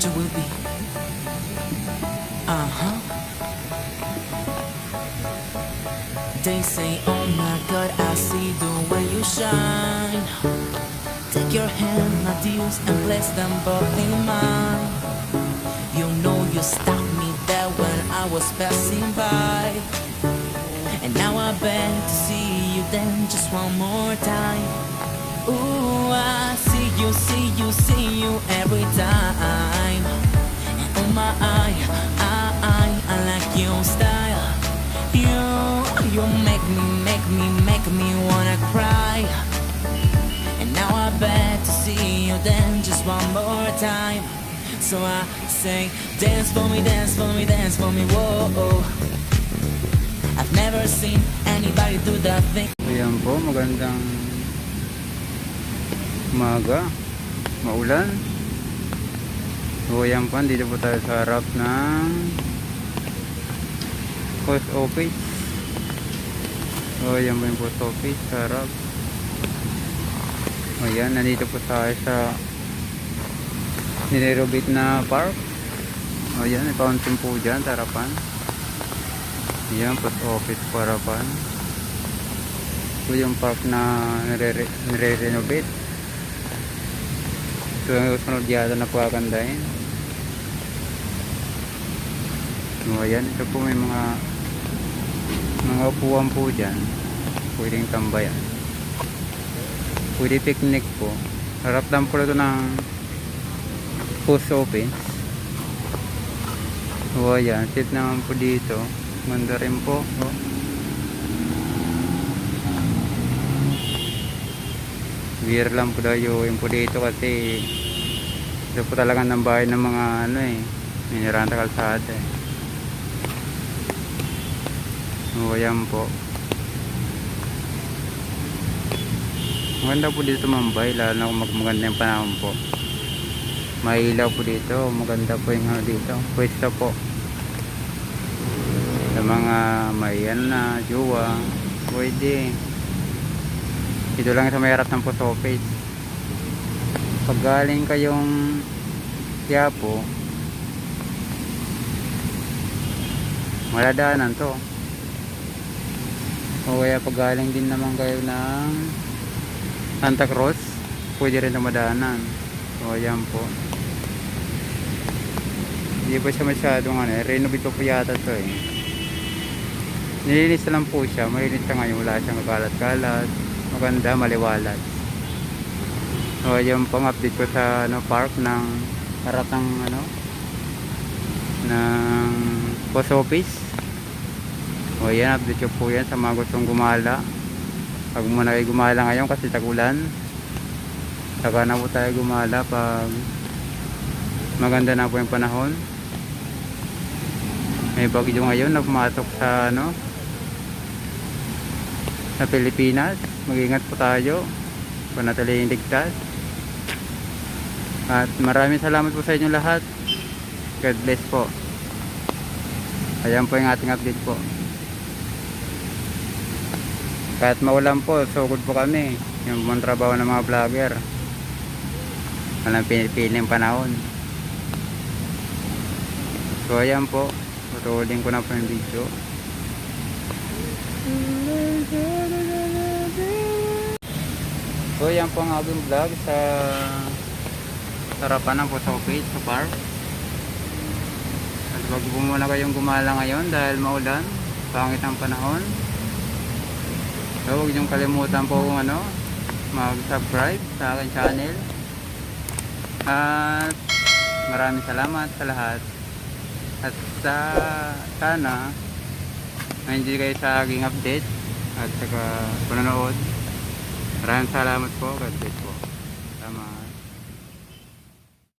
future will be. Uh-huh. They say, oh my God, I see the way you shine. Take your hand, my dears, and place them both in mine. You know you stopped me there when I was passing by. And now I beg to see you then just one more time. Ooh, I see you, see you, see you every time. And oh my, I like your style. You make me wanna cry. And now I beg to see you then just one more time. So I say, dance for me, dance for me, dance for me, whoa. I've never seen anybody do that thing. Ayan po, magandang umaga, maulan. So ayan po, dito po tayo sa harap ng post office. So ayan po yung post office sa harap. Ayan, nandito po tayo sa nirenovate na park. Ayan, may fountain po dyan sa harapan. Ayan, post office po harapan. Ito yung park na nire-renovate. Ito yung sunod yata na pagagandahin. So ayan, ito po may mga upuan po dyan. Pwedeng tambayan. Pwede picnic po. Harap lang po ito ng post office. So ayan, sit naman po dito. Ganda rin po. Oh. Beer lang po daw yung po dito kasi ito po talaga ng bahay ng mga ano eh. Miniranta kalsada eh. So ayan po. Maganda po dito mambay, lalo na kung maganda yung panahon po. May ilaw po dito, maganda po yung dito. Pwesto po sa mga may ano na, jowa, pwede. Ito lang sa may harap ng post office. Pag galing kayong Quiapo, maladaanan to. O kaya pag galing din naman kayo ng Santa Cruz, pwede rin na madaanan. So ayan po. Hindi pa siya masyadong renovate po yata to eh. Nilinis na lang po siya. Malinis siya ngayon, wala siyang kalat-kalat. Maganda, maliwalas. So ayan pang update ko sa park ng harap ng ng post office. O ayan, update ko po yan sa mga gustong gumala. Pag muna kayo gumala ngayon kasi tagulan, saka na po tayo gumala pag maganda na po yung panahon. May bagyo ngayon na pumatok sa sa Pilipinas. Mag-ingat po tayo, panatiling ligtas. At maraming salamat po sa inyo lahat. God bless po. Ayan po yung ating update po. Kahit maulan po, sugod po kami. Yung mga trabaho ng mga vlogger. Walang pinipiling panahon. So ayan po, tutuloyin ko na po yung video. So yan po ang aking vlog sa harapan ng post office sa park. At wag po muna kayong gumala ngayon dahil maulan, pangit ang panahon. So huwag niyong kalimutan po kung mag-subscribe sa aking channel. At maraming salamat sa lahat. At sana ma-enjoy kayo sa aking update at saka panonood. Maraming salamat po. God bless po. Salamat.